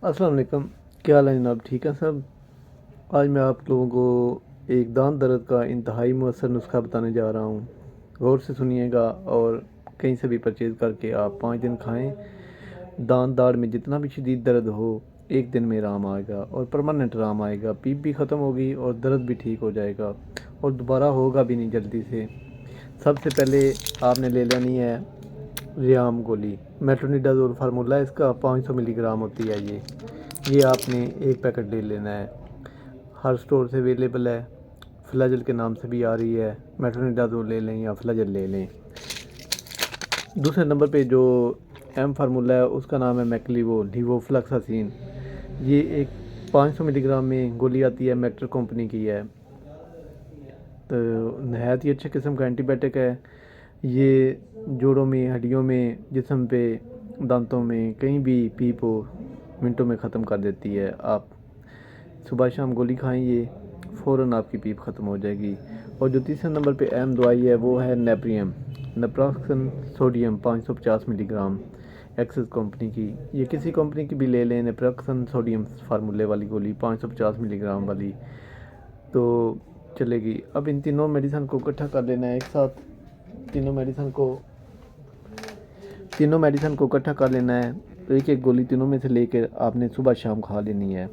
अस्सलाम वालेकुम। क्या हाल है जनाब, ठीक है सब। आज मैं आप लोगों को एक दांत दर्द का इंतहाई मुअस्सर नुस्खा बताने जा रहा हूँ। गौर से सुनिएगा और कहीं से भी परचेज़ करके आप 5 दिन खाएं। दांत दाढ़ में जितना भी शदीद दर्द हो, एक दिन में आराम आएगा और परमानेंट आराम आएगा। पीप भी ख़त्म होगी और दर्द भी ठीक हो जाएगा और दोबारा होगा भी नहीं जल्दी से। सबसे पहले आपने ले लेनी है रियाम गोली। मेट्रोनिडाज़ोल फार्मूला इसका 500 मिलीग्राम होती है ये आपने एक पैकेट ले लेना है। हर स्टोर से अवेलेबल है, फ्लाजल के नाम से भी आ रही है। मेट्रोनिडाज़ोल ले लें या फ्लाजल ले लें। दूसरे नंबर पे जो एम फार्मूला है उसका नाम है मैक्लिवो लीवोफ्लैक्सासिन। ये एक 500 मिलीग्राम में गोली आती है, मेट्रो कंपनी की है। तो नहायत ही अच्छे किस्म का एंटीबायोटिक है। ये जोड़ों में, हड्डियों में, जिस्म पे, दांतों में कहीं भी पीप हो मिनटों में ख़त्म कर देती है। आप सुबह शाम गोली खाएं, ये फ़ौरन आपकी पीप ख़त्म हो जाएगी। और जो तीसरे नंबर पे अहम दवाई है वो है नेप्रियम naproxen sodium 550 milligram, Axis company की। ये किसी कंपनी की भी ले लें, नेप्रोक्सन सोडियम फार्मूले वाली गोली 550 मिलीग्राम वाली तो चलेगी। अब इन तीनों मेडिसिन को इकट्ठा कर लेना है एक साथ। तीनों मेडिसिन को इकट्ठा कर लेना है। तो एक एक गोली तीनों में से लेकर आपने सुबह शाम खा लेनी है।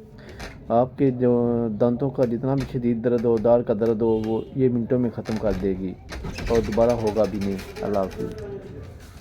आपके जो दांतों का जितना भी शदीद दर्द हो, दाढ़ का दर्द हो, वो ये मिनटों में ख़त्म कर देगी और दोबारा होगा भी नहीं। अल्लाह हाफ़िज़।